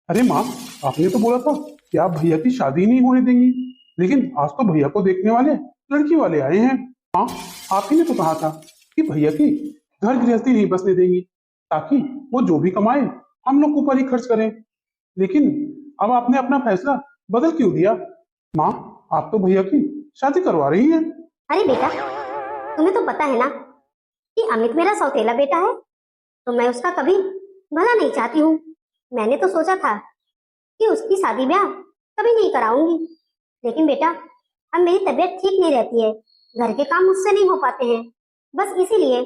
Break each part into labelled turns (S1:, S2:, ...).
S1: अरे माँ, आपने तो बोला था कि आप भैया की शादी नहीं होने देंगी, लेकिन आज तो भैया को देखने वाले लड़की वाले आए हैं। माँ, आप ही ने तो कहा था कि भैया की घर गृहस्थी नहीं बसने देंगी, ताकि वो जो भी कमाए हम लोग ऊपर ही खर्च करें। लेकिन अब आपने अपना फैसला बदल क्यों दिया? माँ, आप तो भैया की शादी करवा रही हैं।
S2: अरे बेटा, तुम्हें तो पता है ना कि अमित मेरा सौतेला बेटा है, तो मैं उसका कभी भला नहीं चाहती हूँ। मैंने तो सोचा था कि उसकी शादी ब्याह कभी नहीं कराऊंगी, लेकिन बेटा अब मेरी तबीयत ठीक नहीं रहती है, घर के काम मुझसे नहीं हो पाते हैं, बस इसीलिए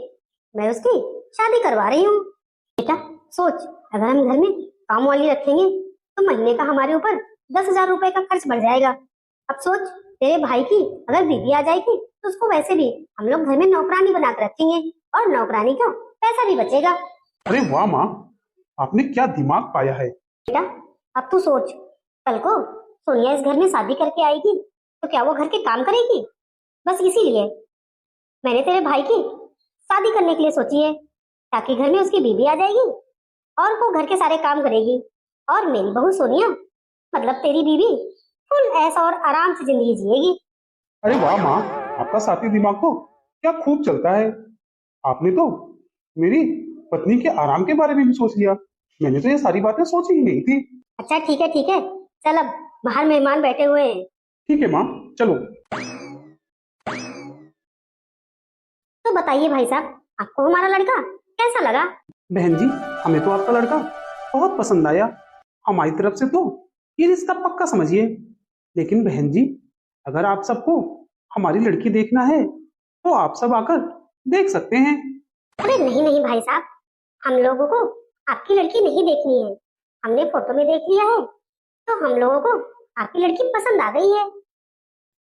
S2: मैं उसकी शादी करवा रही हूँ। बेटा सोच, अगर हम घर में काम वाली रखेंगे तो महीने का हमारे ऊपर 10,000 रुपए का खर्च बढ़ जाएगा। अब सोच, तेरे भाई की अगर बीवी आ जाएगी तो उसको वैसे भी हम लोग घर में नौकरानी बना कर रखेंगे और नौकरानी का पैसा भी बचेगा।
S1: अरे वाह माँ, आपने क्या दिमाग पाया है।
S2: बेटा अब तू सोच, कल को सोनिया इस घर में शादी करके आएगी तो क्या वो घर के काम करेगी? बस इसीलिए मैंने तेरे भाई की शादी करने के लिए सोची है, ताकि घर में उसकी बीवी आ जाएगी और वो घर के सारे काम करेगी, और मेरी बहू सोनिया मतलब तेरी बीवी फुल ऐश और आराम से जिंदगी जिएगी।
S1: अरे वाह माँ, आपका साथी दिमाग तो क्या खूब चलता है। आपने तो मेरी पत्नी के आराम के बारे में भी सोच लिया। मैंने तो ये सारी बातें सोची ही नहीं थी।
S2: अच्छा ठीक है, चल अब बाहर मेहमान बैठे हुए हैं।
S1: ठीक है माँ, चलो।
S2: तो बताइए भाई साहब, आपको हमारा लड़का कैसा लगा?
S1: बहन जी, हमें तो आपका लड़का बहुत पसंद आया। हमारी तरफ से तो ये रिश्ता पक्का समझिए। लेकिन बहन जी, अगर आप सबको हमारी लड़की देखना है तो आप सब आकर देख सकते हैं।
S2: अरे नहीं नहीं भाई साहब, हम लोगों को आपकी लड़की नहीं देखनी है, हमने फोटो में देख लिया है, तो हम लोगों को आपकी लड़की पसंद आ गई है।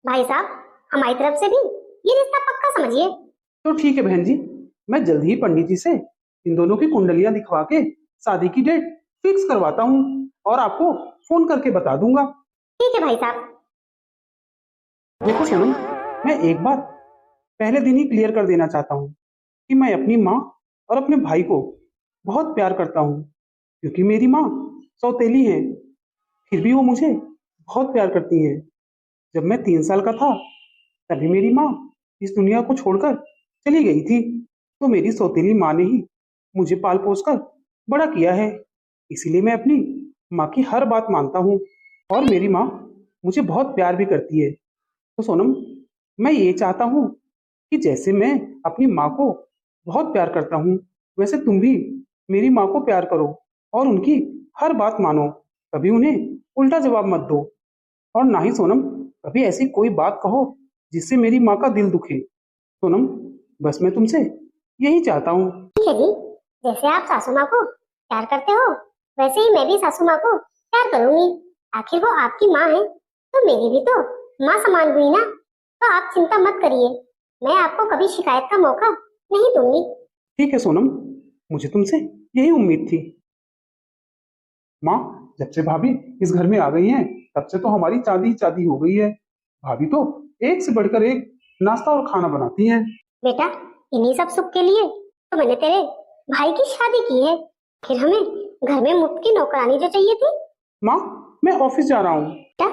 S2: भाई साहब हमारी तरफ से भी ये रिश्ता पक्का समझिए।
S1: तो ठीक है बहन जी, मैं जल्द ही पंडित जी से इन दोनों की कुंडलियां दिखवा के शादी की डेट फिक्स करवाता हूँ और आपको फोन करके बता दूंगा।
S2: ठीक है भाई साहब।
S1: देखो सोनम, मैं एक बात पहले दिन ही क्लियर कर देना चाहता हूँ कि मैं अपनी माँ और अपने भाई को बहुत प्यार करता हूँ, क्योंकि मेरी माँ सौतेली है, फिर भी वो मुझे बहुत प्यार करती हैं। जब मैं 3 साल का था तभी मेरी माँ इस दुनिया को छोड़कर चली गई थी, तो मेरी सौतेली माँ ने ही मुझे पाल पोस कर बड़ा किया है। इसीलिए मैं अपनी माँ की हर बात मानता हूँ और मेरी माँ मुझे बहुत प्यार भी करती है। तो सोनम, मैं ये चाहता हूँ कि जैसे मैं अपनी माँ को बहुत प्यार करता हूँ, वैसे तुम भी मेरी माँ को प्यार करो और उनकी हर बात मानो। कभी उन्हें उल्टा जवाब मत दो, और ना ही सोनम कभी ऐसी कोई बात कहो जिससे मेरी माँ का दिल दुखे। सोनम, बस मैं तुमसे यही चाहता हूँ।
S2: ठीक है जी, जैसे आप सासू माँ को प्यार करते हो वैसे ही मैं भी सासू माँ को प्यार करूंगी। आखिर वो आपकी माँ है तो मेरी भी तो माँ समान हुई ना। तो आप चिंता मत करिए, मैं आपको कभी शिकायत का मौका नहीं दूंगी।
S1: ठीक है सोनम, मुझे तुमसे यही उम्मीद थी। माँ, जब से भाभी इस घर में आ गई हैं तब से तो हमारी चांदी ही चांदी हो गई है। भाभी तो एक से बढ़कर एक नाश्ता और खाना बनाती हैं।
S2: बेटा इन्हीं सब सुख के लिए तो मैंने तेरे भाई की शादी की है, फिर हमें घर में मुफ्त की नौकरानी जो चाहिए थी।
S1: माँ, मैं ऑफिस जा रहा हूँ।
S2: बेटा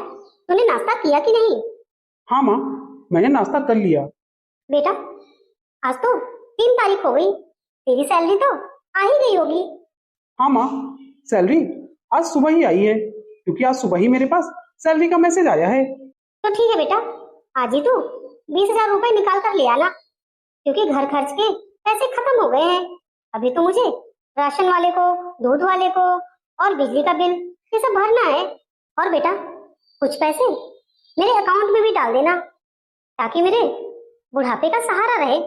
S2: तूने नाश्ता किया कि नहीं?
S1: हाँ माँ, मैंने नाश्ता कर लिया।
S2: बेटा आज तो 3 तारीख हो गई, तेरी सैलरी तो आ ही गई होगी।
S1: हाँ माँ, सैलरी आज सुबह ही आई है, क्योंकि आज सुबह ही मेरे पास सैलरी का मैसेज आया है।
S2: तो ठीक है बेटा, आज ही तू 20,000 रुपए निकाल कर ले आना, क्योंकि घर खर्च के पैसे खत्म हो गए हैं। अभी तो मुझे राशन वाले को, दूध वाले को और बिजली का बिल ये सब भरना है। और बेटा कुछ पैसे मेरे अकाउंट में भी डाल देना, ताकि मेरे बुढ़ापे का सहारा रहे।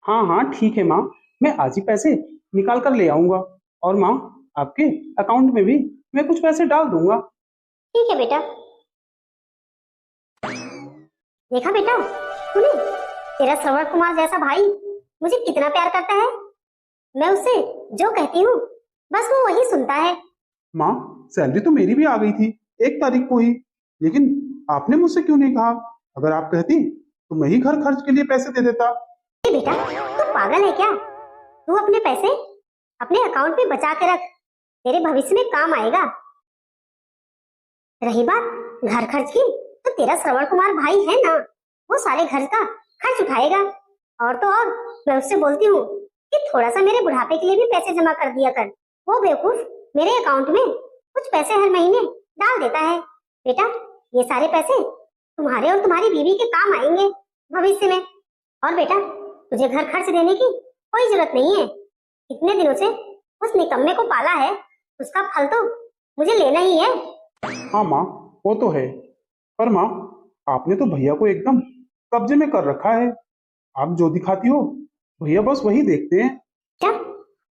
S1: हाँ हाँ ठीक है माँ, मैं आज ही पैसे निकाल कर ले आऊंगा, और माँ आपके अकाउंट में भी मैं कुछ पैसे डाल दूंगा।
S2: ठीक है बेटा। देखा बेटा तूने, तेरा श्रवण कुमार जैसा भाई मुझे कितना प्यार करता है। मैं उससे जो कहती हूँ बस वो वही सुनता है।
S1: माँ, सैलरी तो मेरी भी आ गई थी 1 तारीख को ही, लेकिन आपने मुझसे क्यों नहीं कहा? अगर आप कहती तो मैं ही घर खर्च के लिए पैसे दे देता।
S2: बेटा तू पागल है क्या? तू अपने पैसे अपने अकाउंट में बचा के रख, तेरे भविष्य में काम आएगा। रही बात घर खर्च की, तो तेरा श्रवण कुमार भाई है ना, वो सारे घर का खर्च उठाएगा। और तो और मैं उससे बोलती हूँ कि थोड़ा सा मेरे बुढ़ापे के लिए भी पैसे जमा कर दिया कर। वो बेवकूफ मेरे अकाउंट में कुछ पैसे हर महीने डाल देता है। बेटा, ये सारे पैसे तुम्हारे और तुम्हारी बीवी के काम आएंगे भविष्य में। और बेटा, तुझे घर खर्च देने की कोई जरूरत नहीं है। इतने दिनों से उस निकम्मे को पाला है, उसका फल तो मुझे लेना ही है।
S1: हाँ माँ, वो तो है। पर माँ, आपने तो भैया को एकदम कब्जे में कर रखा है। आप जो दिखाती हो भैया बस वही देखते हैं।
S2: क्या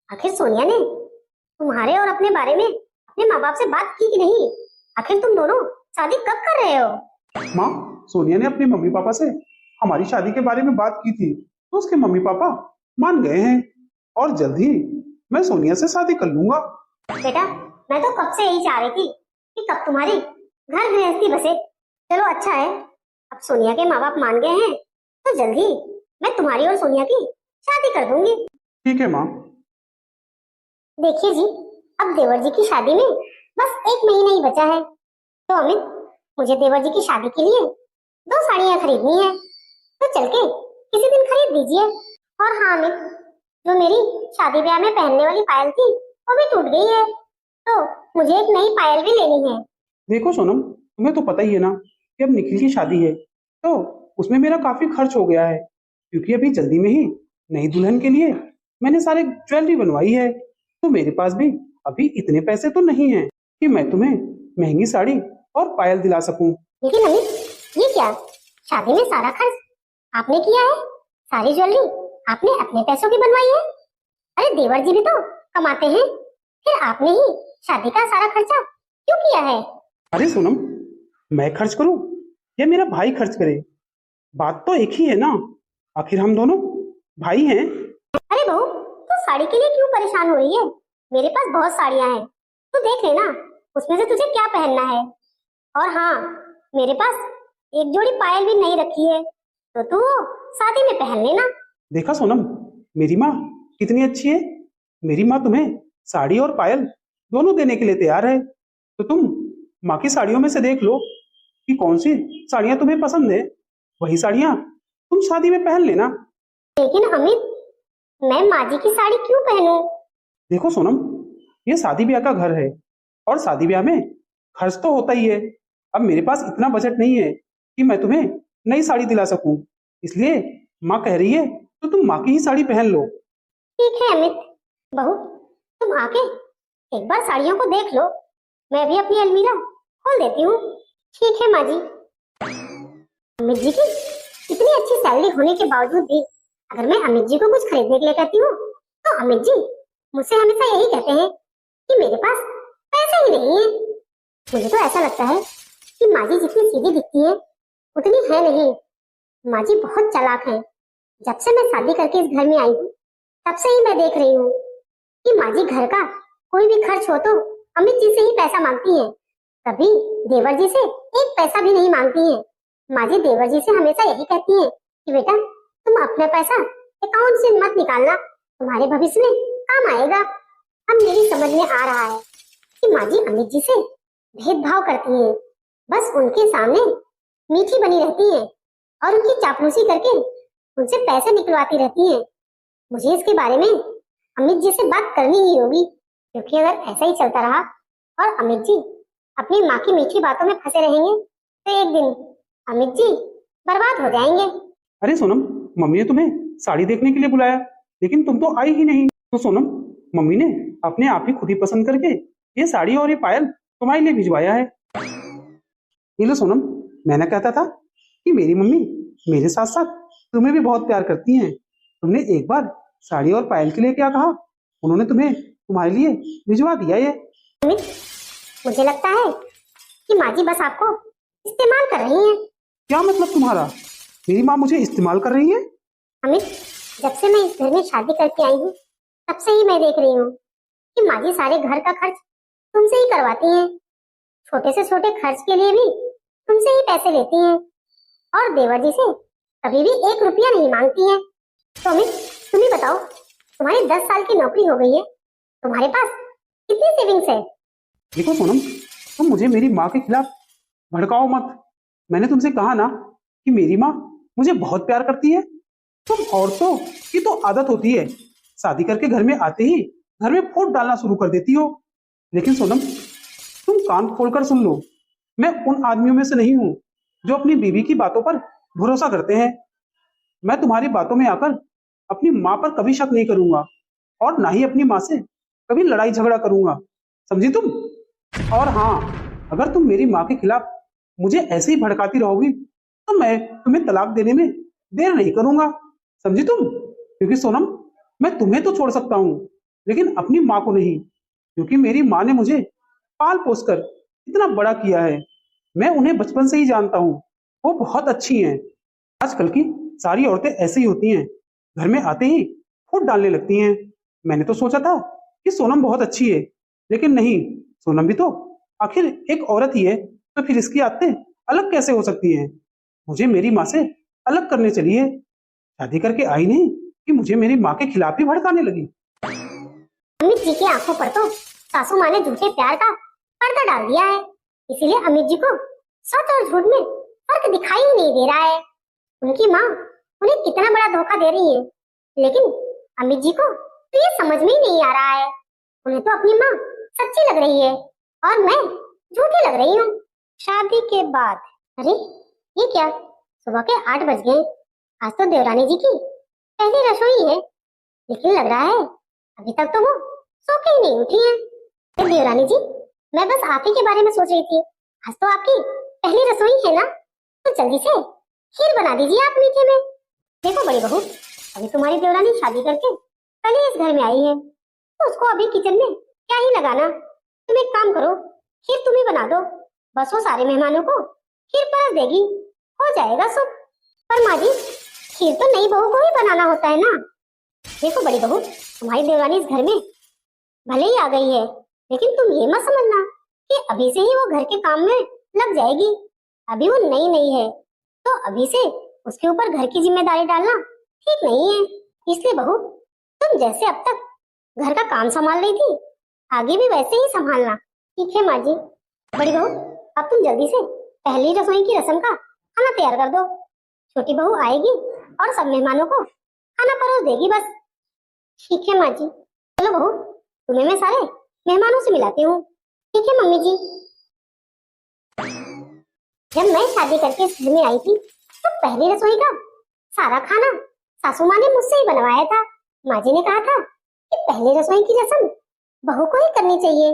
S2: आखिर सोनिया ने तुम्हारे और अपने बारे में अपने माँ बाप से बात की कि नहीं? आखिर तुम दोनों शादी कब कर रहे हो?
S1: माँ, सोनिया ने अपने मम्मी पापा से हमारी शादी के बारे में बात की थी, तो उसके मम्मी पापा मान गए हैं और जल्द ही मैं सोनिया से शादी कर लूंगा।
S2: बेटा, मैं तो कब से यही चाह रही थी कि कब तुम्हारी घर गृहस्थी बसे। चलो अच्छा है, अब सोनिया के माँ बाप मान गए हैं, तो जल्द ही मैं तुम्हारी और सोनिया की शादी कर दूंगी।
S1: ठीक है माँ।
S2: देखिए जी, अब देवर जी की शादी में बस 1 महीना ही बचा है। तो अमित, मुझे देवर जी की शादी के लिए 2 साड़ियाँ खरीदनी है, तो चल के किसी दिन खरीद दीजिए। और हाँ अमित, जो मेरी शादी ब्याह में पहनने वाली पायल थी वो भी टूट गई है, तो मुझे एक नई पायल भी लेनी है।
S1: देखो सोनम, तुम्हें तो पता ही है ना कि अब निखिल की शादी है, तो उसमें मेरा काफी खर्च हो गया है, क्योंकि अभी जल्दी में ही नई दुल्हन के लिए मैंने सारे ज्वेलरी बनवाई है। तो मेरे पास भी अभी इतने पैसे तो नहीं है कि मैं तुम्हें महंगी साड़ी और पायल दिला सकूं।
S2: लेकिन अमित, ये क्या, शादी में सारा खर्च आपने किया है? सारी ज्वेलरी आपने अपने पैसों की बनवाई है? अरे देवर जी भी तो कमाते हैं, फिर आपने ही शादी का सारा खर्चा क्यों किया है?
S1: अरे सोनम, मैं खर्च करूं या मेरा भाई खर्च करे, बात तो एक ही है ना। आखिर हम दोनों भाई हैं।
S2: अरे बहू, तू साड़ी के लिए क्यों परेशान हो रही है? मेरे पास बहुत साड़ियां हैं, तू देख लेना उसमें से तुझे क्या पहनना है। और हाँ, मेरे पास एक जोड़ी पायल भी नहीं रखी है, तो तू वो शादी में पहन लेना।
S1: देखा सोनम, मेरी माँ कितनी अच्छी है। मेरी माँ तुम्हें साड़ी और पायल दोनों देने के लिए तैयार है। तो तुम माँ की साड़ियों में से देख लो कि कौन सी साड़ियाँ तुम्हें पसंद है, वही साड़ियाँ तुम शादी में पहन लेना।
S2: लेकिन अमित, मैं माँ जी की साड़ी क्यों पहनूं?
S1: देखो सोनम, ये शादी ब्याह का घर है और शादी ब्याह में खर्च तो होता ही है। अब मेरे पास इतना बजट नहीं है कि मैं तुम्हें नई साड़ी दिला सकूं, इसलिए माँ कह रही है तो तुम माँ की ही साड़ी पहन लो।
S2: ठीक है अमित। बहू, तुम आके एक बार साड़ियों को देख लो, मैं भी अपनी अलमीरा खोल देती हूँ। ठीक है माँ जी। अमित जी की इतनी अच्छी सैलरी होने के बावजूद भी अगर मैं अमित जी को कुछ खरीदने के लिए कहती हूँ, तो अमित जी मुझसे हमेशा यही कहते हैं कि मेरे पास पैसे ही नहीं है। मुझे तो ऐसा लगता है कि माँ जी जितनी सीधी दिखती है उतनी है नहीं। माँ जी बहुत चालाक है। जब से मैं शादी करके इस घर में आई हूँ, तब से ही मैं देख रही हूँ कि माँ जी घर का कोई भी खर्च हो तो अमित जी से ही पैसा मांगती है, कभी देवर जी से एक पैसा भी नहीं मांगती है। माँ जी देवर जी से हमेशा यही कहती है कि बेटा, तुम अपना पैसा अकाउंट से मत निकालना, तुम्हारे भविष्य में काम आएगा। अब मेरी समझ में आ रहा है कि माँ जी अमित जी से भेदभाव करती हैं, बस उनके सामने मीठी बनी रहती हैं और उनकी चापलूसी करके उनसे पैसे निकलवाती रहती हैं। मुझे इसके बारे में अमित जी से बात करनी ही होगी, क्योंकि अगर ऐसा ही चलता रहा और अमित जी अपनी माँ की मीठी बातों में फंसे रहेंगे, तो एक दिन अमित जी बर्बाद हो जाएंगे।
S1: अरे सोनम, मम्मी ने तुम्हें साड़ी देखने के लिए बुलाया, लेकिन तुम तो आई ही नहीं। तो सोनम, मम्मी ने अपने आप ही खुद ही पसंद करके ये साड़ी और ये पायल तुम्हारे लिए भिजवाया है। ये लो सोनम, मैंने कहता था कि मेरी मम्मी मेरे साथ साथ तुम्हें भी बहुत प्यार करती हैं। तुमने एक बार साड़ी और पायल के लिए क्या कहा, उन्होंने तुम्हें तुम्हारे लिए भिजवा दिया ये।
S2: अमित, मुझे लगता है कि माँ जी बस आपको इस्तेमाल कर रही हैं।
S1: क्या मतलब तुम्हारा? मेरी माँ मुझे इस्तेमाल कर रही है?
S2: अमित, जब से मैं इस घर में शादी करके आई हूँ, तब से ही मैं देख रही हूँ कि माँ जी सारे घर का खर्च तुमसे ही करवाती हैं। छोटे से छोटे खर्च के लिए भी तुमसे ही पैसे लेती हैं और देवर जी से कभी भी 1 रुपया नहीं मांगती हैं। तो अमित, तुम ही बताओ, तुम्हारी 10 साल की नौकरी हो गई है, तुम्हारे पास कितनी सेविंग्स है?
S1: देखो सोनम, तुम मुझे मेरी माँ के खिलाफ भड़काओ मत। मैंने तुमसे कहा ना कि मेरी माँ मुझे बहुत प्यार करती है। तुम औरतों की तो आदत होती है, शादी करके घर में आते ही घर में फूट डालना शुरू कर देती हो। लेकिन सोनम, तुम कान खोलकर सुन लो, मैं उन आदमियों में से नहीं हूं जो अपनी बीवी की बातों पर भरोसा करते हैं। मैं तुम्हारी बातों में आकर अपनी माँ पर कभी शक नहीं करूंगा और ना ही अपनी माँ से कभी लड़ाई झगड़ा करूंगा, समझी तुम? और हाँ, अगर तुम मेरी माँ के खिलाफ मुझे ऐसे ही भड़काती रहोगी तो मैं तुम्हें तलाक देने में देर नहीं करूंगा, समझी तुम? क्योंकि सोनम, मैं तुम्हें तो छोड़ सकता हूँ लेकिन अपनी माँ को नहीं, क्योंकि मेरी माँ ने मुझे पाल पोस कर इतना बड़ा किया है। मैं उन्हें बचपन से ही जानता हूँ, वो बहुत अच्छी हैं। आजकल की सारी औरतें ऐसी ही होती हैं, घर में आते ही फूट डालने लगती हैं। मैंने तो सोचा था कि सोनम बहुत अच्छी है, लेकिन नहीं, सोनम भी तो आखिर एक औरत ही है, तो फिर इसकी आदतें अलग कैसे हो सकती हैं? मुझे मेरी माँ से अलग करने चली है, शादी करके आई नहीं कि मुझे मेरी माँ के खिलाफ ही भड़काने लगी।
S2: अमित जी की आंखों पर तो सासू माँ ने झूठे प्यार का पर्दा डाल दिया है, इसीलिए अमित जी को सच और झूठ में फर्क दिखाई ही नहीं दे रहा है। उनकी माँ उन्हें कितना बड़ा धोखा दे रही है, लेकिन अमित जी को तो ये समझ में ही नहीं आ रहा है। उन्हें तो अपनी माँ सच्ची लग रही है और मैं झूठी लग रही हूँ। शादी के बाद, अरे ये क्या, सुबह के 8 बज गए। आज तो देवरानी जी की पहली रसोई है, लेकिन लग रहा है अभी तक तो वो सो के ही नहीं उठी है। अरे देवरानी जी, मैं बस आप ही के बारे में सोच रही थी। आज तो आपकी पहली रसोई है ना, तो जल्दी से खीर बना दीजिए आप मीठे में। देखो बड़ी बहू, अभी तुम्हारी देवरानी शादी करके कल ही इस घर में आई है, तो उसको अभी किचन में क्या ही लगाना। तुम एक काम करो, खीर तुम ही बना दो, बस वो सारे मेहमानों को खीर परस देगी, हो जाएगा सब। पर माँ जी, खीर तो नई बहू को ही बनाना होता है ना। देखो बड़ी बहू, तुम्हारी देवरानी इस घर में भले ही आ गई है, लेकिन तुम ये मत समझना कि अभी से ही वो घर के काम में लग जाएगी। अभी वो नई नई है, तो अभी से उसके ऊपर घर की जिम्मेदारी डालना ठीक नहीं है। इसलिए बहू, तुम जैसे अब तक घर का काम संभाल रही थी, आगे भी वैसे ही संभालना। ठीक है माँ जी। बड़ी बहू, अब तुम जल्दी से पहली रसोई की रस्म का खाना तैयार कर दो। छोटी बहू आएगी और सब मेहमानों को खाना परोस देगी बस। ठीक है माँ जी। चलो बहू, तुम्हें मैं सारे मेहमानों से मिलाती हूँ। ठीक है मम्मी जी। जब मैं शादी करके इस घर में आई थी, तो पहली रसोई का सारा खाना सासू माँ ने मुझसे ही बनवाया था। माँ जी ने कहा था कि पहली रसोई की रस्म बहू को ही करनी चाहिए,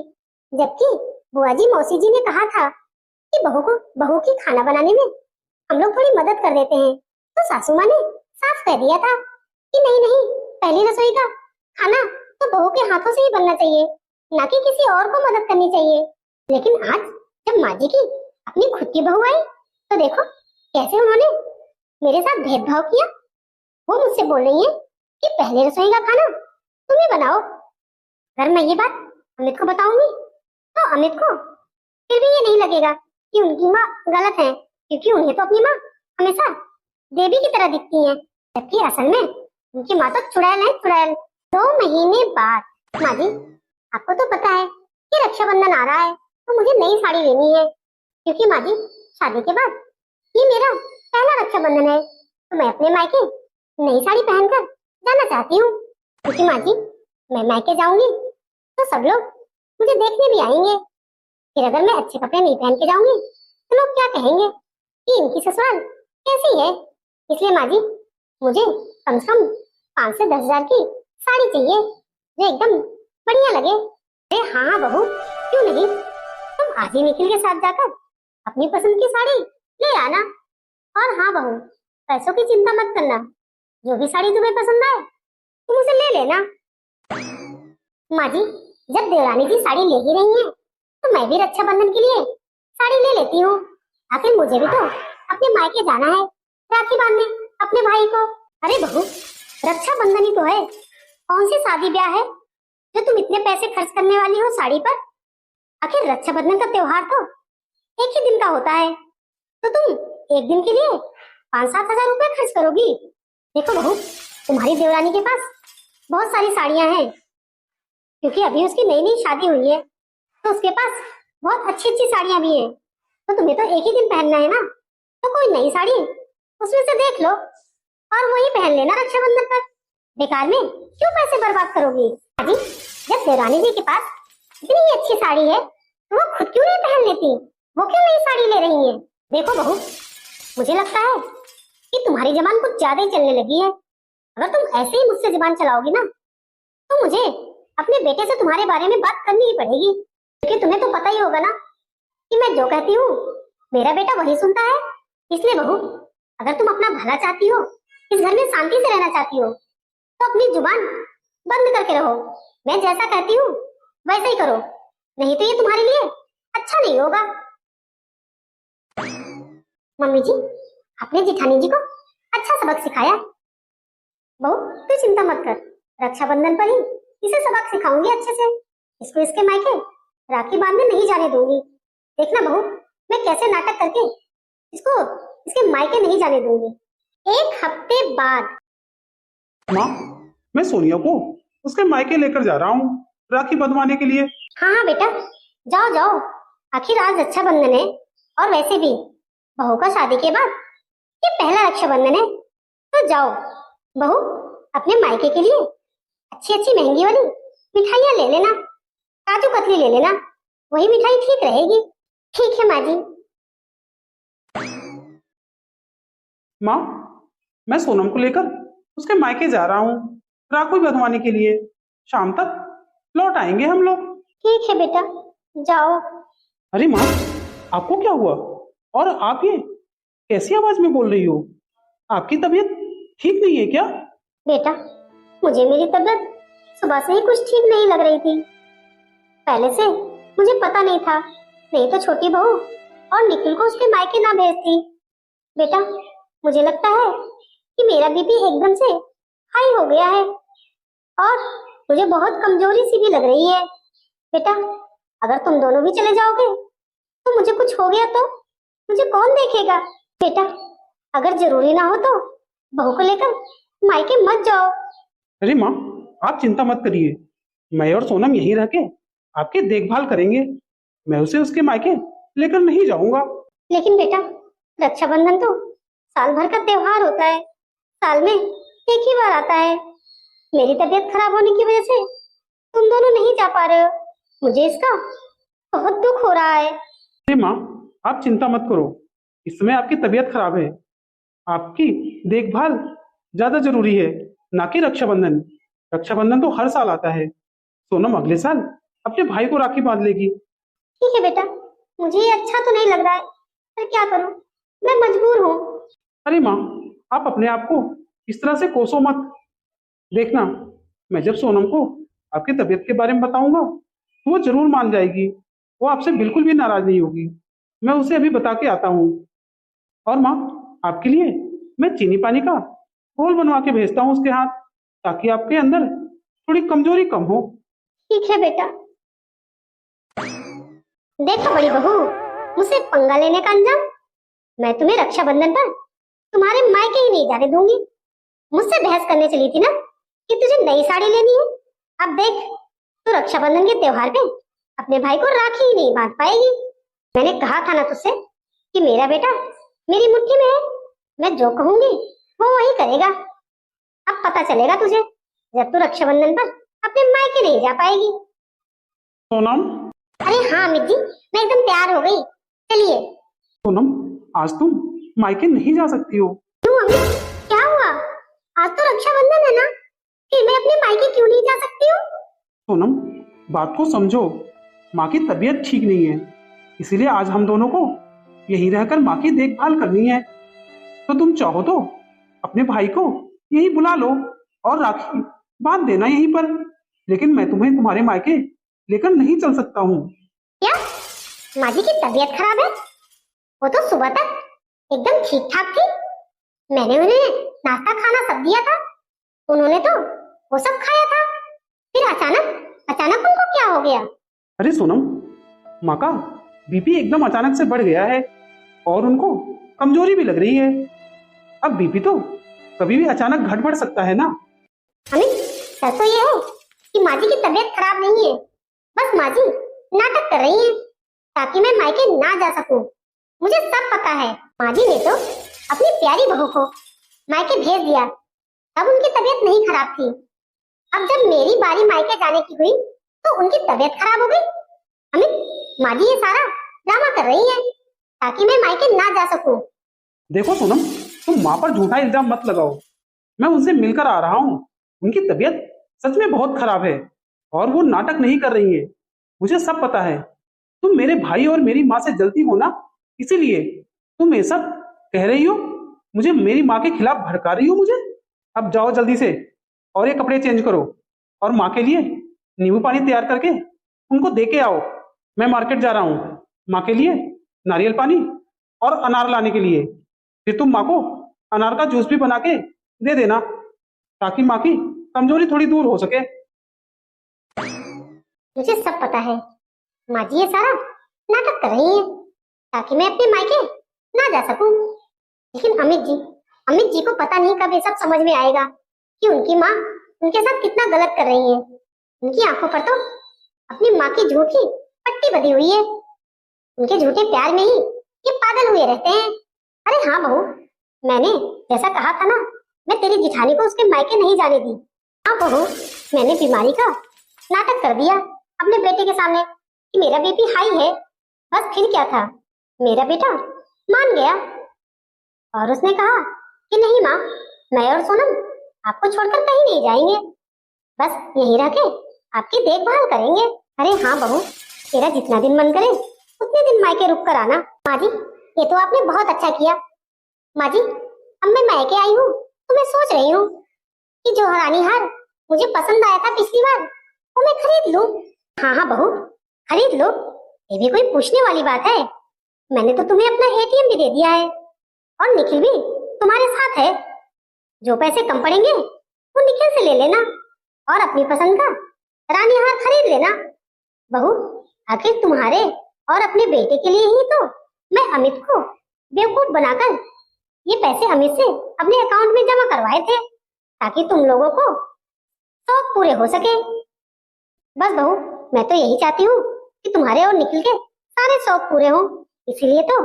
S2: जबकि बुआ जी मौसी जी ने कहा था कि बहू की खाना बनाने में हम लोग थोड़ी मदद कर देते हैं। तो सासू माँ ने साफ कह दिया था कि नहीं नहीं, पहली रसोई का खाना तो बहू के हाथों से ही बनना चाहिए, ना कि किसी और को मदद करनी चाहिए। लेकिन आज जब माँ जी की अपनी खुद की बहू आई, तो देखो कैसे उन्होंने मेरे साथ भेदभाव किया। वो मुझसे बोल रही है कि पहले रसोई का खाना तुम ही बनाओ। अगर मैं ये बात अमित को बताऊंगी, तो अमित को फिर भी ये नहीं लगेगा कि उनकी माँ गलत है, क्योंकि उन्हें तो अपनी माँ हमेशा देवी की तरह दिखती है, जबकि असल में उनकी माँ तो चुड़ैल है, चुड़ैल। 2 महीने बाद। माँ जी, आपको तो पता है कि रक्षाबंधन आ रहा है, तो मुझे नई साड़ी लेनी है, क्योंकि माँ जी शादी के बाद ये मेरा पहला रक्षाबंधन है, तो मैं अपने मायके नई साड़ी पहनकर जाना चाहती हूँ। क्योंकि माँ जी, मैं मायके जाऊंगी तो सब लोग मुझे देखने भी आएंगे, फिर अगर मैं अच्छे कपड़े नहीं पहन के जाऊंगी तो लोग क्या कहेंगे कि इनकी ससुराल कैसी है। इसलिए माँ जी, मुझे कम से कम 5 से 10 हजार की साड़ी चाहिए, जो एकदम बढ़िया लगे। अरे हाँ हाँ बहू, क्यों नहीं, तुम आज ही निखिल के साथ जाकर अपनी पसंद की साड़ी ले आना। और हाँ बहू, पैसों की चिंता मत करना, जो भी साड़ी तुम्हें पसंद आए तुम उसे ले लेना। माँ जी, जब देवरानी जी साड़ी ले ही रही हैं, तो मैं भी रक्षाबंधन के लिए साड़ी ले लेती हूँ। आखिर मुझे भी तो अपने मायके जाना है राखी बांधने अपने भाई को। अरे बहू, रक्षाबंधन ही तो है, कौन सी शादी ब्याह है जो तुम इतने पैसे खर्च करने वाली हो साड़ी पर। आखिर रक्षाबंधन का त्योहार तो एक ही दिन का होता है, तो तुम एक दिन के लिए 5-7 हजार रुपए खर्च करोगी। देखो बहू, तुम्हारी देवरानी के पास बहुत सारी साड़ियां हैं, क्योंकि अभी उसकी नई नई शादी हुई है, तो उसके पास बहुत अच्छी अच्छी साड़ियां भी हैं। तो तुम्हें तो एक ही दिन पहनना है ना, तो कोई नई साड़ी उसमें से देख लो और वही पहन लेना रक्षाबंधन पर। बेकार में क्यों पैसे बर्बाद करोगी? अजी, जब देवरानी जी के पास इतनी अच्छी साड़ी है तो वो खुद क्यों नहीं पहन लेती? वो क्यों नई साड़ी ले रही है? देखो बहू, मुझे लगता है कि तुम्हारी जबान कुछ ज्यादा ही चलने लगी है। अगर तुम ऐसे ही मुझसे जबान चलाओगी ना तो मुझे अपने बेटे से तुम्हारे बारे में बात करनी ही पड़ेगी, क्योंकि तुम्हें तो पता ही होगा ना कि मैं जो कहती हूँ मेरा बेटा वही सुनता है। इसलिए बहू, अगर तुम अपना भला चाहती हो, इस घर में शांति से रहना चाहती हो, तो अपनी जुबान बंद करके रहो। मैं जैसा कहती हूँ वैसा ही करो, नहीं तो ये तुम्हारे लिए अच्छा नहीं होगा। मम्मी जी, आपने जिठानी जी को अच्छा सबक सिखाया। बहू, तू चिंता मत कर, रक्षाबंधन पर ही इसे सबक सिखाऊंगी अच्छे से। इसको इसके मायके राखी बांधने नहीं जाने दूंगी। देखना बहू, मैं कैसे नाटक करके इसको इसके मायके नहीं जाने दूंगी। 1 हफ्ते बाद।
S1: माँ, मैं सोनिया को उसके मायके लेकर जा रहा हूँ राखी बंधवाने के लिए।
S2: हाँ हाँ बेटा, जाओ जाओ, आखिर आज रक्षाबंधन है। और वैसे भी बहू का शादी के बाद ये पहला रक्षाबंधन है, तो जाओ बहू, अपने मायके के लिए अच्छी अच्छी महंगी वाली मिठाइयाँ ले लेना, काजू कतली ले लेना, वही मिठाई ठीक रहेगी। ठीक है माँ जी।
S1: माँ, मैं सोनम को लेकर उसके मायके जा रहा हूँ राखी बंधवाने के लिए। शाम तक लौट आएंगे हम लोग।
S2: ठीक है बेटा, जाओ।
S1: अरे माँ, आपको क्या हुआ? और आप ये कैसी आवाज में बोल रही हो? आपकी तबीयत ठीक नहीं है क्या?
S2: बेटा, मुझे मेरी तबीयत सुबह से ही कुछ ठीक नहीं लग रही थी। पहले से मुझे पता नहीं था, नहीं तो छोटी बहू और निखिल को उसके मायके ना भेजती। बेटा, मुझे लगता है कि मेरा बीपी एकदम से हाई हो गया है और मुझे बहुत कमजोरी सी भी लग रही है। बेटा, अगर तुम दोनों भी चले जाओगे तो मुझे कुछ हो गया तो मुझे कौन देखेगा? बेटा, अगर जरूरी ना हो तो बहू को लेकर मायके मत जाओ।
S1: अरे माँ, आप चिंता मत करिए, मैं और सोनम यहीं रह के आपकी देखभाल करेंगे। मैं उसे उसके मायके लेकर नहीं जाऊंगा।
S2: लेकिन बेटा, रक्षाबंधन तो साल भर का त्योहार होता है, साल में एक ही बार आता है। मेरी तबीयत खराब होने की वजह से तुम दोनों नहीं जा पा रहे हो, मुझे इसका बहुत दुख हो रहा है।
S1: अरे माँ, आप चिंता मत करो, इस समय आपकी तबीयत खराब है, आपकी देखभाल ज्यादा जरूरी है, ना कि रक्षाबंधन। रक्षाबंधन तो हर साल आता है। सोनम अगले साल अपने भाई को राखी बांध लेगी।
S2: ठीक है बेटा, मुझे ये अच्छा तो नहीं लग रहा है, पर क्या करूं, मैं मजबूर हूँ।
S1: अरे माँ, आप अपने आप को इस तरह से कोसो मत। देखना, मैं जब सोनम को आपकी तबीयत के बारे में बताऊंगा तो वो जरूर मान जाएगी। वो आपसे बिल्कुल भी नाराज नहीं होगी। मैं उसे अभी बता के आता हूँ। और माँ, आपके लिए मैं चीनी पानी का घोल बनवा के भेजता हूँ उसके हाथ, ताकि आपके अंदर थोड़ी कमजोरी कम हो।
S2: ठीक है बेटा। देखो बड़ी बहू, मुझसे पंगा लेने का अंजाम मैं तुम्हें रक्षाबंधन पर तुम्हारे मायके ही नहीं जाने दूंगी। मुझसे बहस करने चली थी ना कि तुझे नई साड़ी लेनी है। अब देख, तू रक्षाबंधन के त्योहार पे अपने भाई को राखी ही नहीं बांध पाएगी। मैंने कहा था ना तुझसे कि मेरा बेटा मेरी मुट्ठी में है, मैं जो कहूंगी वो वही करेगा। अब पता चलेगा तुझे, जब तू रक्षाबंधन पर अपने मायके नहीं जा पाएगी।
S1: सोनम,
S2: अरे हाँ अमित जी, मैं एकदम तैयार हो गई, चलिए।
S1: सोनम, आज तुम मायके नहीं जा सकती हो।
S2: क्यों अमित, क्या हुआ? आज तो रक्षाबंधन है ना, फिर मैं अपने मायके क्यों नहीं जा सकती हूँ?
S1: सोनम, बात को समझो, माँ की तबीयत ठीक नहीं है, इसीलिए आज हम दोनों को यहीं रहकर माँ की देखभाल करनी है। तो तुम चाहो तो अपने भाई को यहीं बुला लो और राखी बांध देना यहीं पर, लेकिन मैं तुम्हें तुम्हारे मायके लेकर नहीं चल सकता हूँ।
S2: क्या माँ जी की तबीयत खराब है? वो तो सुबह तक एकदम ठीक ठाक थी, मैंने उन्हें नाश्ता खाना सब दिया था, उन्होंने तो वो सब खाया था, फिर अचानक अचानक उनको क्या हो गया?
S1: अरे सोनम, माँ का बीपी एकदम अचानक से बढ़ गया है और उनको कमजोरी भी लग रही है। अब बीपी तो कभी भी अचानक घट बढ़ सकता है ना।
S2: अमित, सच तो ये है कि माँ जी की तबीयत खराब नहीं है, बस माँ जी नाटक कर रही हैं। ताकि मैं मायके ना जा सकूं। मुझे सब पता है। माँ जी ने तो अपनी प्यारी बहू को मायके भेज दिया, तब उनकी तबीयत नहीं खराब थी। अब जब मेरी बारी मायके जाने की हुई तो उनकी तबीयत खराब हो गई। अमित, माँ जी ये सारा ड्रामा कर रही है ताकि मैं मायके ना जा सकूं।
S1: देखो सोनम, तुम माँ पर झूठा इल्जाम मत लगाओ। मैं उनसे मिलकर आ रहा हूँ। उनकी तबीयत सच में बहुत खराब है और वो नाटक नहीं कर रही है। मुझे सब पता है। तुम मेरे भाई और मेरी माँ से जलती हो ना, इसीलिए तुम ये सब कह रही हो। मुझे मेरी माँ के खिलाफ भड़का रही हो मुझे। अब जाओ जल्दी से और ये कपड़े चेंज करो और माँ के लिए नींबू पानी तैयार करके उनको दे के आओ। मैं मार्केट जा रहा हूँ माँ के लिए नारियल पानी और अनार लाने के लिए। फिर तुम माँ को अनार का जूस भी बना के दे देना ताकि माँ की कमजोरी थोड़ी दूर हो सके।
S2: मुझे सब पता है। माँ जी ये सारा नाटक कर रही है ताकि मैं अपने मायके ना जा सकूं। लेकिन अमित जी को पता नहीं कब ये सब समझ में आएगा कि उनकी माँ उनके साथ कितना गलत कर रही है। उनकी आंखों पर तो अपनी माँ की झूठी पट्टी बंधी हुई है। उनके झूठे प्यार में ही ये पागल हुए रहते हैं। अरे हाँ बहू, मैंने जैसा कहा था ना, मैं तेरी जिठानी को उसके मायके नहीं जाने दी। हाँ बहू, मैंने बीमारी का नाटक कर दिया अपने बेटे के सामने कि मेरा बीपी हाई है। बस फिर क्या था, मेरा बेटा मान गया और उसने कहा कि नहीं माँ, मैं और सोनम आपको छोड़कर कहीं नहीं जाएंगे, बस यहीं रह के आपकी देखभाल करेंगे। अरे हाँ बहू, तेरा जितना दिन मन करे उतने दिन मायके रुक कर आना। माँ जी ये तो आपने बहुत अच्छा किया। माँ जी अब मैं मायके आई हूँ तो मैं सोच रही हूँ कि जो हरानी हार मुझे पसंद आया था पिछली बार वो मैं खरीद लूँ। हाँ हाँ बहू, खरीद लो, ये भी कोई पूछने वाली बात है। मैंने तो तुम्हें अपना एटीएम भी दे दिया है और निखिल भी तुम्हारे साथ है। जो पैसे कम पड़ेंगे वो निखिल से ले लेना और अपनी पसंद का रानी हार खरीद लेना। बहू, आखिर तुम्हारे और अपने बेटे के लिए ही तो मैं अमित को बेवकूफ बनाकर ये पैसे अमित से अपने अकाउंट में जमा करवाए थे ताकि तुम लोगों को शौक पूरे हो सके। बस बहू, मैं तो यही चाहती हूँ कि तुम्हारे और निखिल के सारे शौक पूरे हों। इसीलिए तो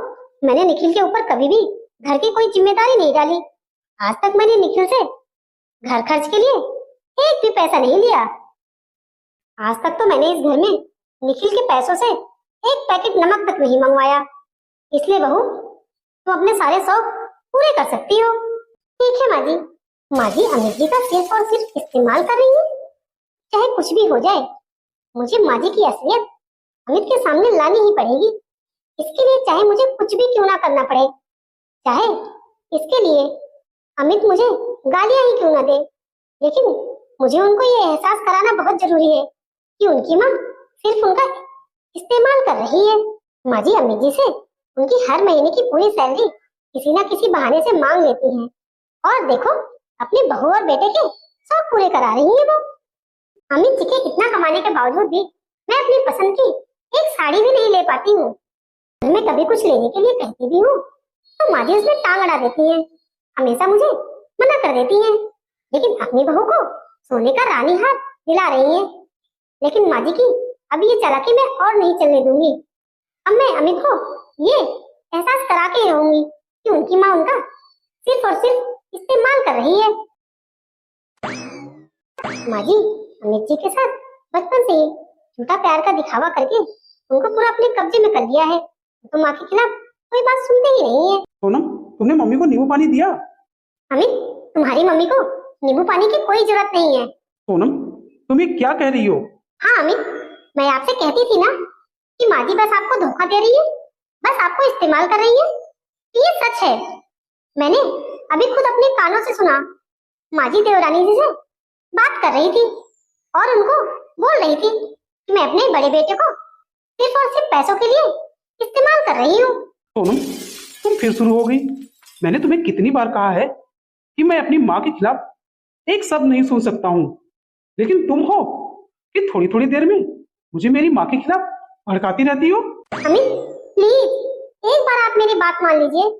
S2: मैंने निखिल के ऊपर कभी भी घर की कोई जिम्मेदारी नहीं डाली। आज तक मैंने निखिल से घर खर्च के लिए एक भी पैसा नहीं लिया। आज तक तो मैंने इस घर में निखिल के पैसों से एक पैकेट नमक तक नहीं मंगवाया। इसलिए बहू, तुम अपने सारे शौक पूरे कर सकती हो। ठीक है माँ जी। माँ जी अमित जी का सिर्फ और सिर्फ इस्तेमाल कर रही है। चाहे कुछ भी हो जाए, मुझे माँ जी की असलियत अमित के सामने लानी ही पड़ेगी। इसके लिए चाहे मुझे कुछ भी क्यों ना करना पड़े, चाहे इसके लिए अमित मुझे गालियां ही क्यों ना दे, लेकिन मुझे उनको ये एहसास कराना बहुत जरूरी है कि उनकी माँ सिर्फ उनका इस्तेमाल कर रही है। माँ जी अमित जी से उनकी हर महीने की पूरी सैलरी किसी ना किसी बहाने से मांग लेती हैं और देखो अपनी बहू और बेटे के शौक पूरे करा रही है वो। अमित जी के इतना कमाने के बावजूद भी मैं अपनी पसंद की एक साड़ी भी नहीं ले पाती हूँ। मैं कभी कुछ लेने के लिए कहती भी हूँ तो माँ जी उसमें टांग अड़ा देती हैं, हमेशा मुझे मना कर देती हैं। लेकिन अपनी बहू को सोने का रानी हार दिला रही है। लेकिन माँ जी की अब ये चालाकी मैं और नहीं चलने दूंगी। अब मैं अमित को ये एहसास करा के ही रहूंगी कि उनकी माँ उनका सिर्फ और सिर्फ इस्तेमाल कर रही है। माँ जी अमित जी के साथ बचपन से ही झूठा प्यार का दिखावा करके उनको पूरा अपने कब्जे में कर लिया है, तो माँ के खिलाफ कोई बात सुनते ही नहीं है।
S1: सोनम, तुमने मम्मी को नींबू पानी दिया?
S2: अमित, तुम्हारी मम्मी को नींबू पानी की कोई जरूरत नहीं है।
S1: सोनम, तुम ये क्या कह रही हो?
S2: हाँ अमित, मैं आपसे कहती थी ना कि माँ जी बस आपको धोखा दे रही है, बस आपको इस्तेमाल कर रही है। ये सच है। मैंने अभी खुद अपने कानों से सुना, माँ जी देवरानी जी से बात कर रही थी और उनको बोल रही थी कि मैं अपने बड़े बेटे को सिर्फ और सिर्फ पैसों के लिए इस्तेमाल कर रही हूँ।
S1: सोनम, तुम फिर शुरू हो गई। मैंने तुम्हें कितनी बार कहा है कि मैं अपनी माँ के खिलाफ एक शब्द नहीं सुन सकता हूँ, लेकिन तुम हो कि थोड़ी थोड़ी देर में मुझे मेरी माँ के खिलाफ भड़काती रहती हो।
S2: अमित प्लीज एक बार आप मेरी बात मान लीजिए।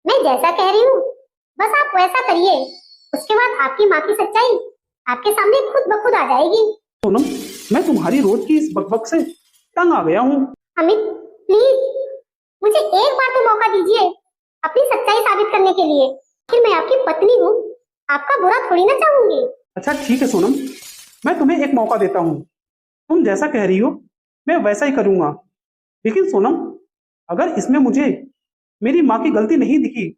S2: मैं जैसा कह रही हूँ बस आप वैसा करिए, उसके बाद आपकी माँ की सच्चाई आपके सामने खुद ब खुद आ जाएगी।
S1: सोनम, मैं तुम्हारी रोज की इस बकबक से तंग आ गया हूँ।
S2: अमित प्लीज मुझे एक बार तो मौका दीजिए अपनी सच्चाई साबित करने के लिए। फिर मैं आपकी पत्नी हूँ, आपका बुरा थोड़ी ना चाहूंगी।
S1: अच्छा ठीक है सोनम, मैं तुम्हें एक मौका देता हूँ। तुम जैसा कह रही हो मैं वैसा ही करूंगा। लेकिन सोनम, अगर इसमें मुझे मेरी माँ की गलती नहीं दिखी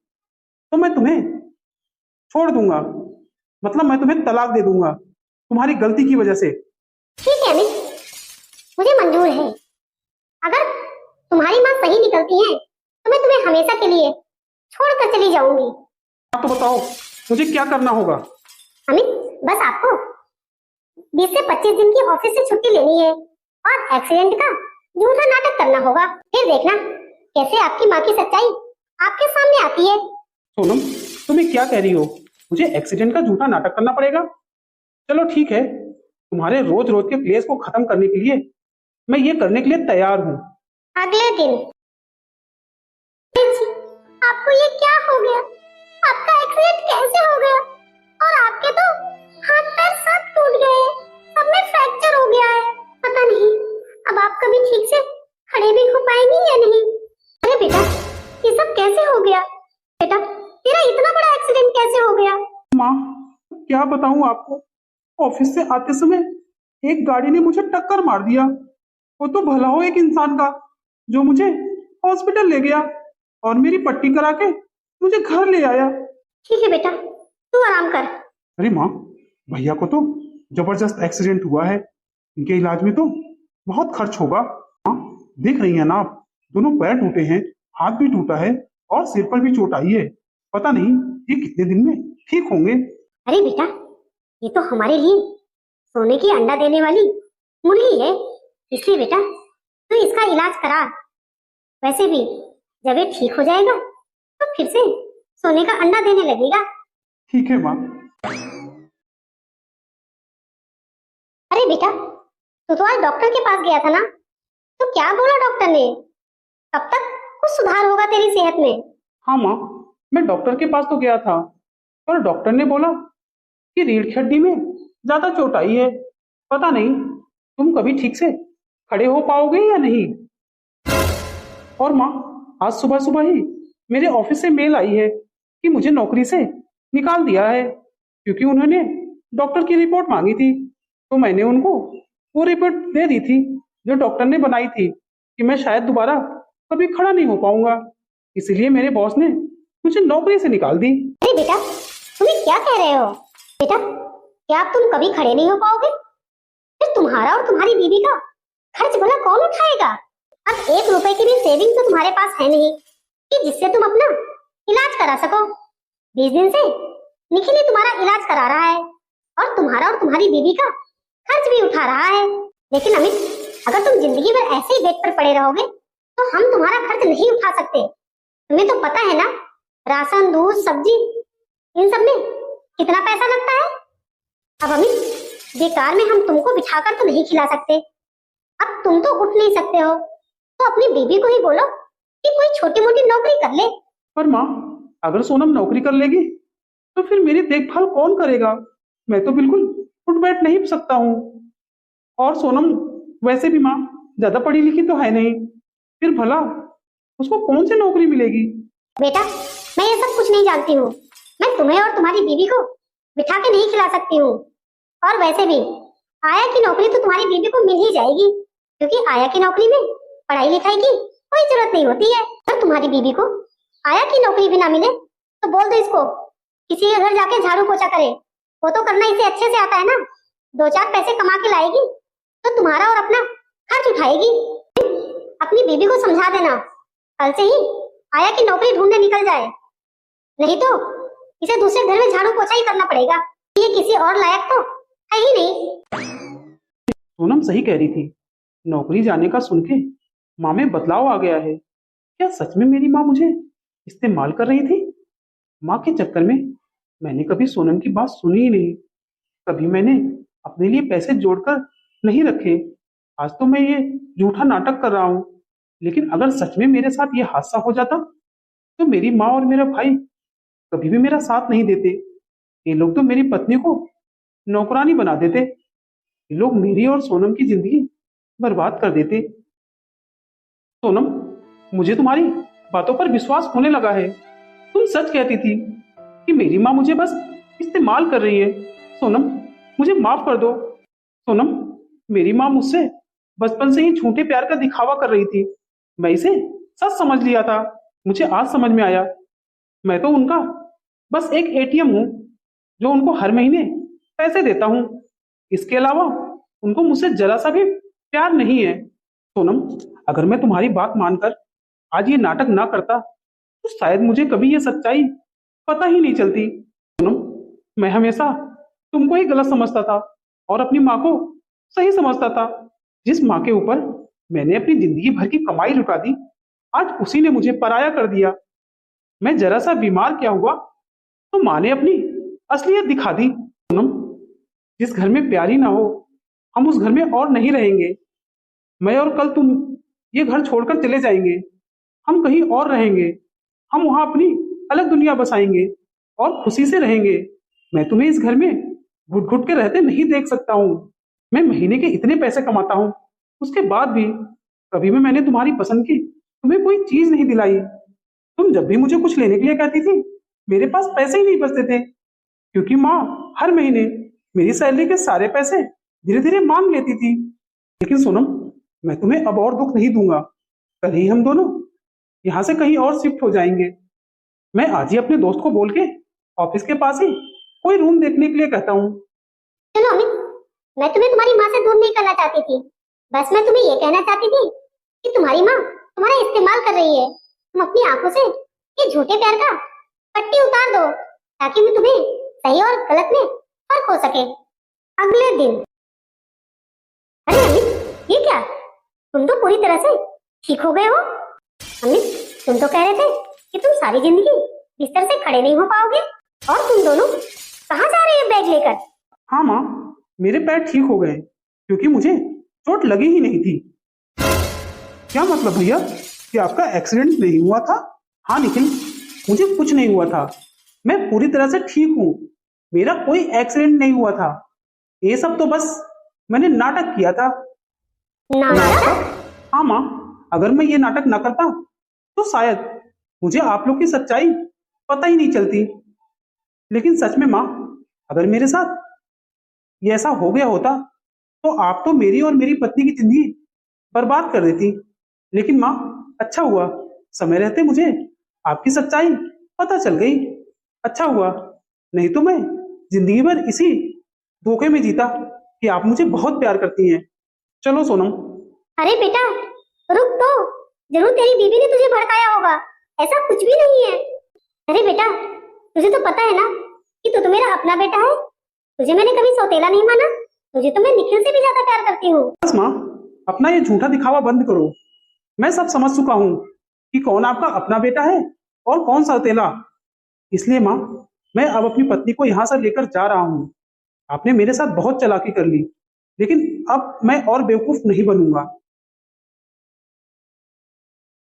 S1: तो मैं तुम्हें छोड़ दूंगा। मतलब मैं तुम्हें तलाक दे दूंगा तुम्हारी गलती की वजह से।
S2: ठीक है अमित, मुझे मंजूर है। अगर तुम्हारी माँ सही निकलती है तो मैं तुम्हें हमेशा के लिए छोड़कर चली जाऊंगी।
S1: आप तो बताओ मुझे क्या करना होगा।
S2: अमित, बस आपको 20 से 25 दिन की ऑफिस से छुट्टी लेनी है और एक्सीडेंट का झूठा नाटक करना होगा। फिर देखना कैसे आपकी माँ की सच्चाई आपके सामने आती है।
S1: सोनम, तुम्हें क्या कह रही हो? मुझे एक्सीडेंट का झूठा नाटक करना पड़ेगा? चलो ठीक है, तुम्हारे रोज रोज के क्लेश को खत्म करने के लिए मैं ये करने के लिए तैयार हूँ।
S2: अगले दिन। जी, आपको ये क्या हो गया? आपका एक्सीडेंट कैसे हो गया? और आपके तो हाथ पैर सब टूट गए हैं, सब में फ्रैक्चर हो गया है। पता नहीं अब आप कभी ठीक से खड़े भी हो पाएंगी या नहीं। अरे बेटा, ये सब कैसे हो गया? बेटा, तेरा इतना बड़ा एक्सीडेंट कैसे हो गया?
S1: माँ, क्या बताऊँ आपको, ऑफिस से आते समय एक गाड़ी ने मुझे टक्कर मार दिया। वो तो भला हो एक इंसान का जो मुझे हॉस्पिटल ले गया और मेरी पट्टी करा के मुझे घर ले आया।
S2: ठीक है बेटा, तू आराम कर।
S1: अरे माँ, भैया को तो जबरदस्त एक्सीडेंट हुआ है, इनके इलाज में तो बहुत खर्च होगा। हाँ, देख रही हैं ना आप, दोनों पैर टूटे हैं, हाथ भी टूटा है और सिर पर भी चोट आई है। पता नहीं ये कितने दिन में ठीक होंगे।
S2: अरे बेटा, ये तो हमारे लिए सोने की अंडा देने वाली मुर्गी है, इसलिए बेटा तू इसका इलाज करा। वैसे भी जब ये ठीक हो जाएगा तो फिर से सोने का अंडा देने लगेगा।
S1: ठीक है माँ।
S2: अरे बेटा, तू तो आज डॉक्टर के पास गया था ना, तो क्या बोला डॉक्टर ने? कब तक कुछ सुधार होगा तेरी सेहत में?
S1: हाँ माँ, मैं डॉक्टर के पास तो गया था, पर डॉक्टर ने बोला कि रीढ़ की हड्डी में ज्यादा चोट आई है। पता नहीं तुम कभी ठीक से खड़े हो पाओगे या नहीं। और माँ, आज सुबह सुबह ही मेरे ऑफिस से मेल आई है कि मुझे नौकरी से निकाल दिया है, क्योंकि उन्होंने डॉक्टर की रिपोर्ट मांगी थी। तो मैंने उनको वो रिपोर्ट दे दी थी जो डॉक्टर ने बनाई थी कि मैं शायद दोबारा कभी खड़ा नहीं हो पाऊंगा। इसीलिए मेरे बॉस ने मुझे नौकरी से निकाल दी।
S2: अरे बेटा, तुम ये क्या कह रहे हो? बेटा, क्या अब तुम कभी खड़े नहीं हो पाओगे? फिर तुम्हारा और तुम्हारी बीवी का खर्च भला कौन उठाएगा? अब 1 रुपए की भी सेविंग तो तुम्हारे पास है नहीं कि जिससे तुम अपना इलाज करा सको। 20 दिन से निखिल ही तुम्हारा इलाज करा रहा है और तुम्हारा और तुम्हारी बीवी का खर्च भी उठा रहा है। लेकिन अमित, अगर तुम जिंदगी भर ऐसे ही बेड पर पड़े रहोगे तो हम तुम्हारा खर्च नहीं उठा सकते। तुम्हें तो पता है ना, राशन, दूध, सब्जी, इन सब में कितना पैसा लगता है। अब अमित, बेकार में हम तुमको बिठाकर तो नहीं खिला सकते। अब तुम तो उठ नहीं सकते हो, तो अपनी बीबी को ही बोलो कि कोई छोटी मोटी नौकरी कर ले।
S1: पर माँ, अगर सोनम नौकरी कर लेगी तो फिर मेरी देखभाल कौन करेगा? मैं तो बिल्कुल उठ बैठ नहीं सकता हूँ। और सोनम वैसे भी माँ ज्यादा पढ़ी लिखी तो है नहीं, फिर भला उसको कौन सी नौकरी मिलेगी?
S2: बेटा, मैं ये सब कुछ नहीं जानती हूँ। मैं तुम्हें और तुम्हारी बीवी को बिठा के नहीं खिला सकती हूँ। और वैसे भी आया की नौकरी तो तुम्हारी बीवी को मिल ही जाएगी, क्योंकि आया की नौकरी में पढ़ाई लिखाई की कोई जरूरत नहीं होती है। अगर तुम्हारी बीवी को आया की नौकरी भी ना मिले तो बोल दो इसको किसी के घर जाके झाड़ू पोछा करे। वो तो करना इसे अच्छे से आता है ना। 2-4 पैसे कमा के लाएगी तो तुम्हारा और अपना खर्च उठाएगी। अपनी बीबी को समझा देना कल से ही आया की नौकरी ढूंढने निकल जाए, नहीं तो इसे दूसरे घर में झाड़ू पोछा ही करना पड़ेगा। ये किसी और लायक तो है ही नहीं।
S1: सोनम सही कह रही थी, नौकरी जाने का सुन के माँ में बदलाव आ गया है। क्या सच में मेरी माँ मुझे इस्तेमाल कर रही थी? माँ के चक्कर में मैंने कभी सोनम की बात सुनी ही नहीं। कभी मैंने अपने लिए पैसे जोड़कर नहीं रखे। आज तो मैं ये झूठा नाटक कर रहा हूँ, लेकिन अगर सच में मेरे साथ ये हादसा हो जाता तो मेरी माँ और मेरा भाई कभी भी मेरा साथ नहीं देते। ये लोग तो मेरी पत्नी को नौकरानी बना देते। ये लोग मेरी और सोनम की जिंदगी बर्बाद कर देते। सोनम, मुझे तुम्हारी बातों पर विश्वास होने लगा है। तुम सच कहती थी कि मेरी माँ मुझे बस इस्तेमाल कर रही है। सोनम, मुझे माफ कर दो। सोनम, मेरी माँ मुझसे बचपन से ही झूठे प्यार का दिखावा कर रही थी। मैं इसे सच समझ लिया था। मुझे आज समझ में आया, मैं तो उनका बस एक एटीएम हूँ जो उनको हर महीने पैसे देता हूँ। इसके अलावा उनको मुझसे जरा सा भी प्यार नहीं है। सोनम, अगर मैं तुम्हारी बात मानकर आज ये नाटक ना करता तो शायद मुझे कभी ये सच्चाई पता ही नहीं चलती। सोनम, मैं हमेशा तुमको ही गलत समझता था और अपनी माँ को सही समझता था। जिस माँ के ऊपर मैंने अपनी जिंदगी भर की कमाई लुटा दी, आज उसी ने मुझे पराया कर दिया। मैं जरा सा बीमार क्या हुआ तो माँ ने अपनी असलियत दिखा दी। पूनम, जिस घर में प्यार ही ना हो, हम उस घर में और नहीं रहेंगे। मैं और कल तुम ये घर छोड़कर चले जाएंगे। हम कहीं और रहेंगे। हम वहां अपनी अलग दुनिया बसाएंगे और खुशी से रहेंगे। मैं तुम्हें इस घर में घुट घुट के रहते नहीं देख सकता हूँ। मैं महीने के इतने पैसे कमाता हूँ, उसके बाद भी कभी भी मैंने तुम्हारी पसंद की तुम्हें कोई चीज नहीं दिलाई। तुम जब भी मुझे कुछ लेने के लिए कहती थी, मेरे पास पैसे ही नहीं बचते थे, क्योंकि माँ हर महीने मेरी सैलरी के सारे पैसे धीरे धीरे मांग लेती थी। लेकिन सोनम, मैं तुम्हें अब और दुख नहीं दूंगा। कल ही हम दोनों यहाँ से कहीं और शिफ्ट हो जाएंगे। मैं आज ही अपने दोस्त को बोल के ऑफिस के पास ही कोई रूम देखने के लिए कहता हूँ।
S2: सुनो अमित, मैं तुम्हें तुम्हारी माँ से दूर नहीं करना चाहती थी। बस मैं तुम्हें ये कहना चाहती थी कि तुम्हारी माँ तुम्हारा इस्तेमाल कर रही है। तुम अपनी आंखों से ये झूठे प्यार का पट्टी उतार दो, ताकि मैं तुम्हें सही और गलत में फर्क हो सके। अगले दिन। अरे अमित, ये क्या? तुम तो पूरी तरह से ठीक हो गए हो। अमित, तुम तो कह रहे थे कि तुम सारी जिंदगी बिस्तर से खड़े नहीं हो पाओगे। और तुम दोनों कहाँ जा रहे हो बैग लेकर?
S1: हाँ माँ, मेरे पैर ठीक हो गए क्योंकि मुझे चोट लगी ही नहीं थी। क्या मतलब भैया कि आपका एक्सीडेंट नहीं हुआ था? हाँ निखिल, मुझे कुछ नहीं हुआ था। मैं पूरी तरह से ठीक हूँ। मेरा कोई एक्सीडेंट नहीं हुआ था। ये सब तो बस मैंने नाटक किया था।
S2: नाटक?
S1: हाँ माँ, अगर मैं ये नाटक ना करता तो शायद मुझे आप लोग की सच्चाई पता ही नहीं चलती। लेकिन सच में माँ, अगर मेरे साथ ये ऐसा हो गया होता तो आप तो मेरी और मेरी पत्नी की जिंदगी बर्बाद कर देती। लेकिन माँ, अच्छा हुआ समय रहते मुझे आपकी सच्चाई पता चल गई। अच्छा हुआ, नहीं तो मैं जिंदगी भर इसी धोखे में जीता कि आप मुझे बहुत प्यार करती हैं। चलो सोनम।
S2: अरे बेटा, रुक तो। जरूर तेरी बीवी ने तुझे भड़काया होगा। ऐसा कुछ भी नहीं है। अरे बेटा, तुझे तो पता है ना कि तू तो मेरा अपना बेटा है। तुझे मैंने कभी सौतेला नहीं माना। तुझे तो मैं निखिल से भी ज्यादा प्यार करती हूँ।
S1: बस माँ, अपना ये झूठा दिखावा बंद करो। मैं सब समझ चुका हूँ कि कौन आपका अपना बेटा है और कौन सौतेला। इसलिए माँ, मैं अब अपनी पत्नी को यहाँ से लेकर जा रहा हूँ। आपने मेरे साथ बहुत चालाकी कर ली, लेकिन अब मैं और बेवकूफ नहीं बनूंगा।